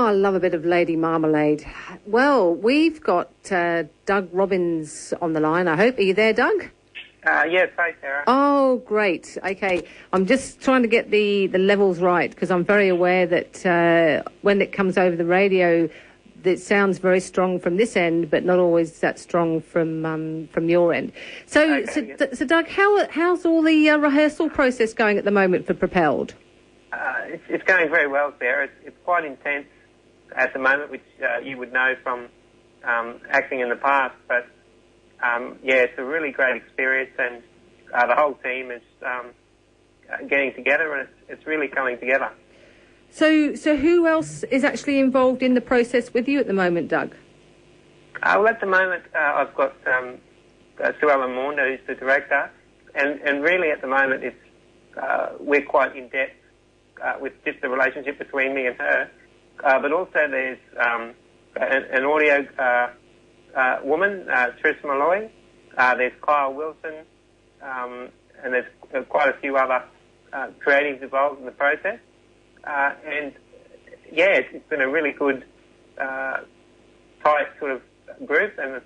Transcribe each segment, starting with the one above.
Oh, I love a bit of Lady Marmalade. Well, we've got Doug Robbins on the line, I hope. Are you there, Doug? Yes, hi, Sarah. Oh, great. Okay. I'm just trying to get the levels right because I'm very aware that when it comes over the radio, it sounds very strong from this end, but not always that strong from your end. So, Okay, so Doug, how's all the rehearsal process going at the moment for Propelled? It's going very well, Sarah. It's quite intense at the moment, which you would know from acting in the past. But, yeah, it's a really great experience, and the whole team is getting together, and it's really coming together. So who else is actually involved in the process with you at the moment, Doug? Well, at the moment, I've got Sue Ellen Maunder, who's the director, and really at the moment we're quite in-depth with just the relationship between me and her. But also there's an audio woman, Trish Malloy, there's Kyle Wilson, and there's quite a few other creatives involved in the process. And, yeah, it's been a really good, tight sort of group, and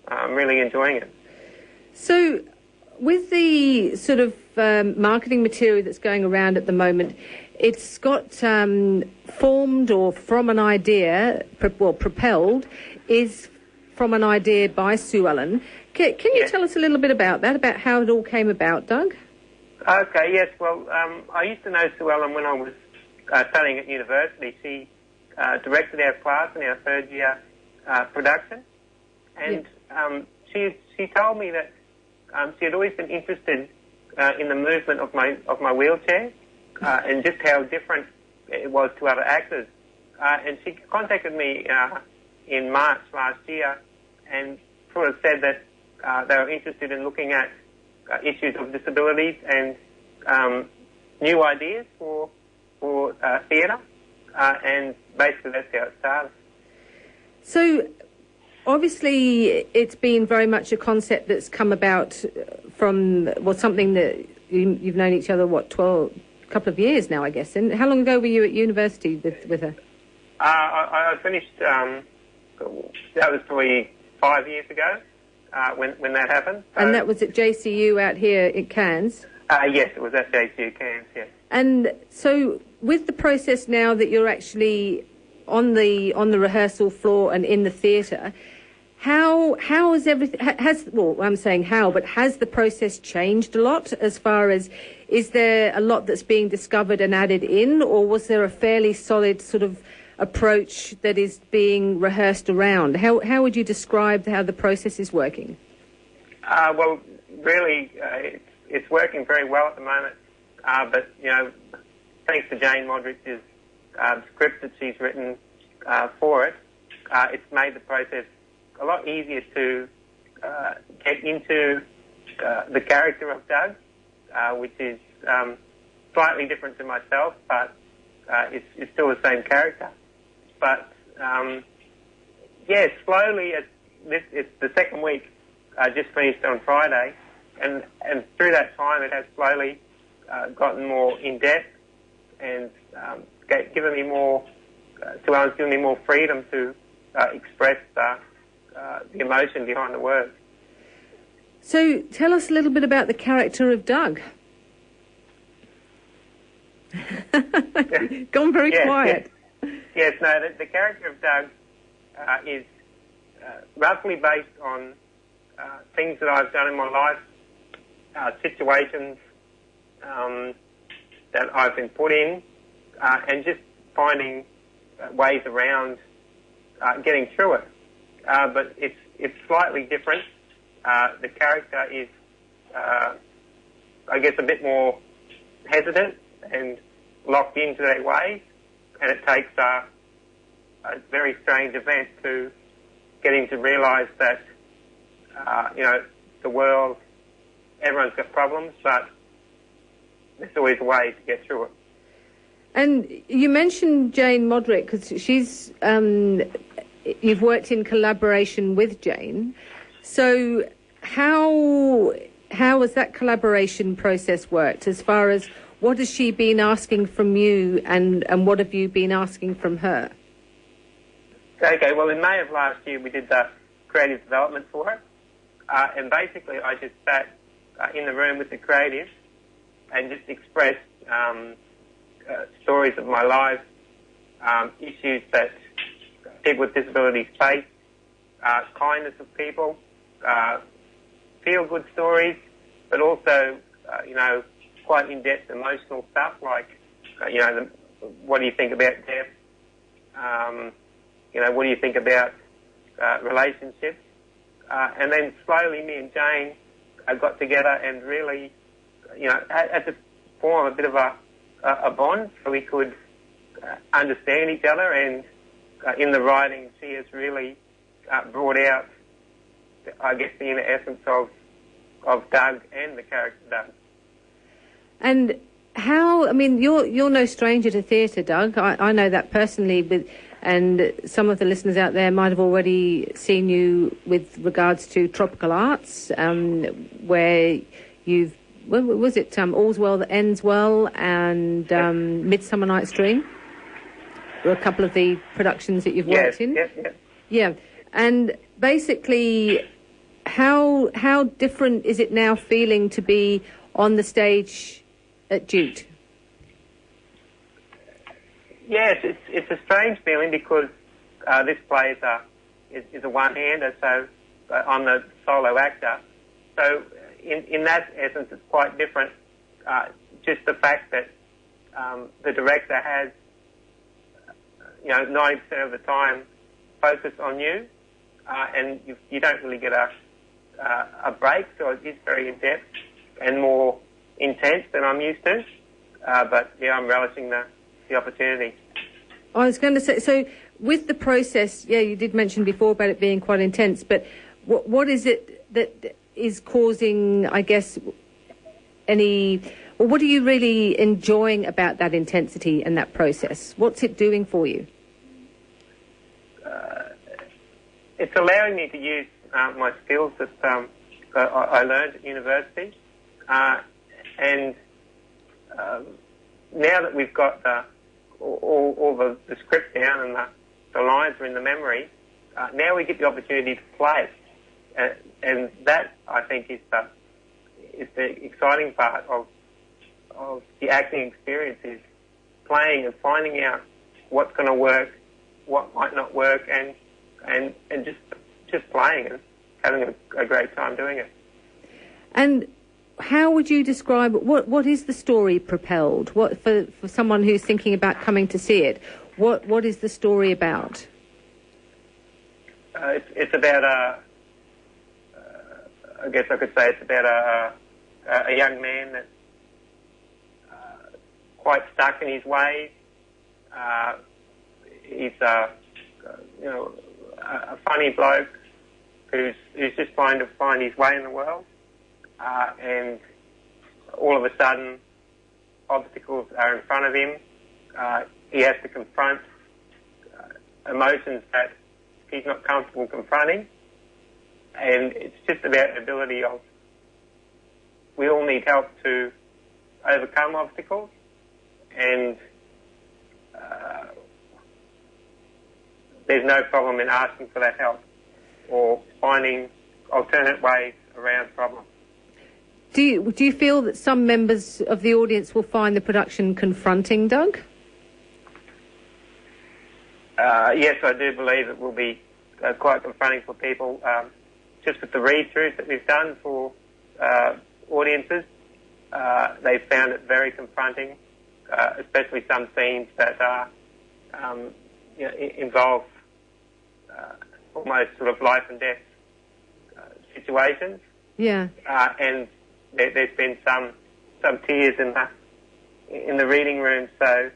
I'm really enjoying it. So with the sort of marketing material that's going around at the moment, it's got formed or from an idea, Propelled, is from an idea by Sue Ellen. Can you tell us a little bit about that, about how it all came about, Doug? Okay, yes. Well, I used to know Sue Ellen when I was studying at university. She directed our class in our third year production, and she told me that she had always been interested in the movement of my wheelchair and just how different it was to other actors. And she contacted me in March last year and sort of said that they were interested in looking at issues of disabilities and new ideas for theatre, and basically that's how it started. So, obviously, it's been very much a concept that's come about from, well, something that you've known each other, a couple of years now, I guess. And how long ago were you at university with her? I finished, that was probably 5 years ago when that happened. So, and that was at JCU out here in Cairns? Yes, it was at JCU Cairns, yes. And so with the process now that you're actually on the rehearsal floor and in the theatre, how is everything, has the process changed a lot as far as, is there a lot that's being discovered and added in, or was there a fairly solid sort of approach that is being rehearsed around? How would you describe how the process is working? Well, really, it's working very well at the moment, but, you know, thanks to Jane Modrich's script that she's written for it, it's made the process a lot easier to get into the character of Doug, which is slightly different to myself, but it's still the same character. But, yeah, slowly, it's the second week, just finished on Friday, and through that time it has slowly gotten more in-depth and given me more, Suellen's given me more freedom to express the emotion behind the words. So tell us a little bit about the character of Doug. Gone very quiet. Yes, no, the character of Doug is roughly based on things that I've done in my life, situations that I've been put in, and just finding ways around getting through it. But it's slightly different. The character is, I guess, a bit more hesitant and locked into their ways, and it takes a very strange event to get him to realise that, you know, the world, everyone's got problems, but there's always a way to get through it. And you mentioned Jane Modric, because she's, you've worked in collaboration with Jane. So how has that collaboration process worked, as far as what has she been asking from you and what have you been asking from her? Okay, well, in May of last year, we did the creative development for it. And basically, I just sat in the room with the creatives and just expressed stories of my life, issues that people with disabilities face, kindness of people, feel-good stories, but also, quite in-depth emotional stuff like, what do you think about death? What do you think about relationships? And then slowly me and Jane got together and really, had to form a bit of a bond so we could understand each other. And in the writing, she has really brought out, I guess, the inner essence of Doug and the character Doug. And how, you're no stranger to theatre, Doug. I know that personally, and some of the listeners out there might have already seen you with regards to Tropical Arts, where you've, was it All's Well That Ends Well and Midsummer Night's Dream? Were a couple of the productions that you've worked in? Yes. Yeah, and basically, how different is it now feeling to be on the stage at Jute? Yes, it's a strange feeling because this play is a one-hander, so I'm the solo actor. So in that essence, it's quite different. Just the fact that the director has, 90% of the time focused on you, and you don't really get a break, so it is very in-depth and more intense than I'm used to. But yeah, I'm relishing the opportunity. I was going to say, so with the process, you did mention before about it being quite intense, but what is it that is causing, I guess, what are you really enjoying about that intensity and that process? What's it doing for you? It's allowing me to use my skills that I learned at university, and now that we've got all the script down and the lines are in the memory, now we get the opportunity to play, and that I think is the exciting part of the acting experience, is playing and finding out what's going to work, what might not work, and just playing and having a great time doing it. And how would you describe what is the story Propelled? What for someone who's thinking about coming to see it? What is the story about? It's about I guess I could say it's about a young man that's quite stuck in his ways. He's a funny bloke who's just trying to find his way in the world, and all of a sudden obstacles are in front of him. He has to confront emotions that he's not comfortable confronting, and it's just about the ability of, we all need help to overcome obstacles, and there's no problem in asking for that help or finding alternate ways around problems. Do you feel that some members of the audience will find the production confronting, Doug? Yes, I do believe it will be quite confronting for people. Just with the read-throughs that we've done for audiences, they've found it very confronting, especially some scenes that are involve almost sort of life and death situations. Yeah. And there's been some tears in the reading room. So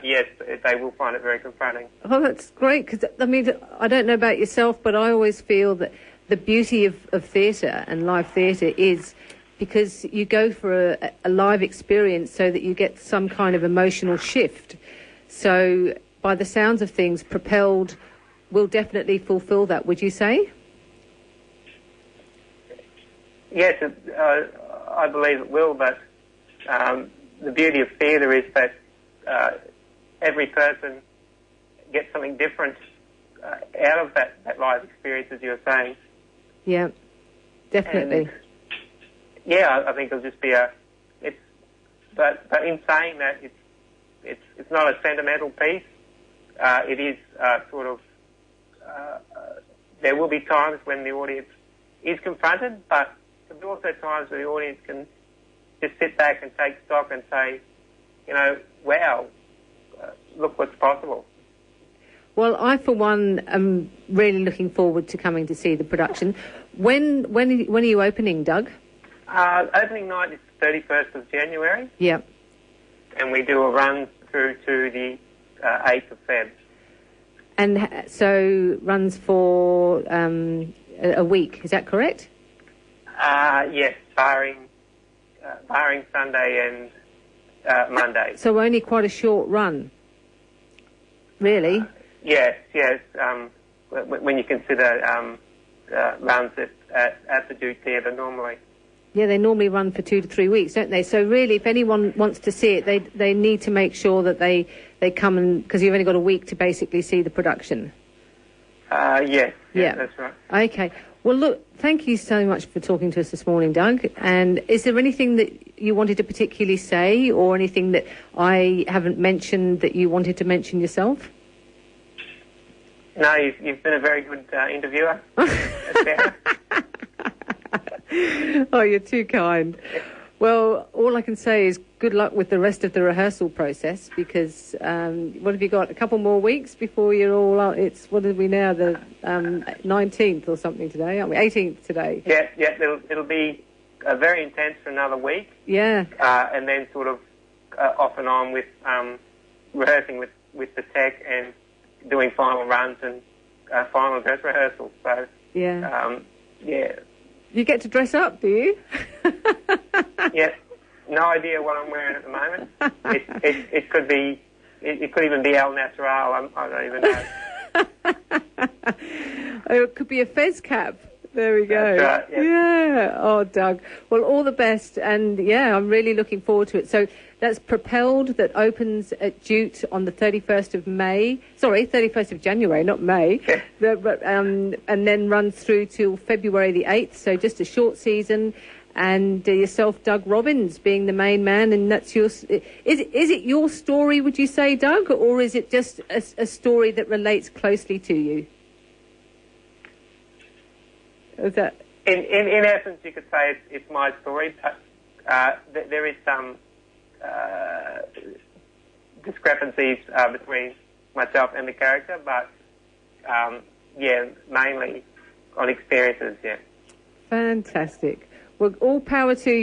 yes, they will find it very confronting. Oh, that's great, because I don't know about yourself, but I always feel that the beauty of theatre and live theatre is because you go for a live experience so that you get some kind of emotional shift. So by the sounds of things, Propelled will definitely fulfil that, would you say? Yes, I believe it will, but the beauty of theatre is that every person gets something different out of that live experience, as you were saying. Yeah, definitely. And, I think it'll just be but in saying that, it's not a sentimental piece. It is sort of. There will be times when the audience is confronted, but there'll be also times where the audience can just sit back and take stock and say, wow, look what's possible. Well, I, for one, am really looking forward to coming to see the production. When are you opening, Doug? Opening night is 31st of January. Yeah. And we do a run through to the 8th of Feb. And so runs for a week, is that correct? Yes, barring Sunday and Monday. So only quite a short run, really? Yes. When you consider runs at the Duke Theatre normally. Yeah, they normally run for 2 to 3 weeks, don't they? So really, if anyone wants to see it, they need to make sure that they come because you've only got a week to basically see the production. Yes, yeah, that's right. Okay. Well, look, thank you so much for talking to us this morning, Doug. And is there anything that you wanted to particularly say or anything that I haven't mentioned that you wanted to mention yourself? No, you've been a very good interviewer. Oh, you're too kind. Well, all I can say is good luck with the rest of the rehearsal process because what have you got? A couple more weeks before you're all out? It's, what are we now, the 19th or something today, aren't we? 18th today. Yeah, it'll be very intense for another week. Yeah. And then sort of off and on with rehearsing with the tech and doing final runs and final dress rehearsals. So, yeah. Yeah. You get to dress up, do you? Yeah. No idea what I'm wearing at the moment. It could be, it could even be al natural. I don't even know. It could be a fez cap. There we go. That's right, yeah. Oh, Doug. Well, all the best. And, yeah, I'm really looking forward to it. So that's Propelled that opens at Jute on the 31st of May. Sorry, 31st of January, not May. And then runs through till February the 8th. So just a short season. And yourself, Doug Robbins, being the main man. And that's your... Is it your story, would you say, Doug? Or is it just a story that relates closely to you? Is that... In essence, you could say it's my story, but there is some discrepancies between myself and the character, but mainly on experiences, yeah. Fantastic. Well, all power to you.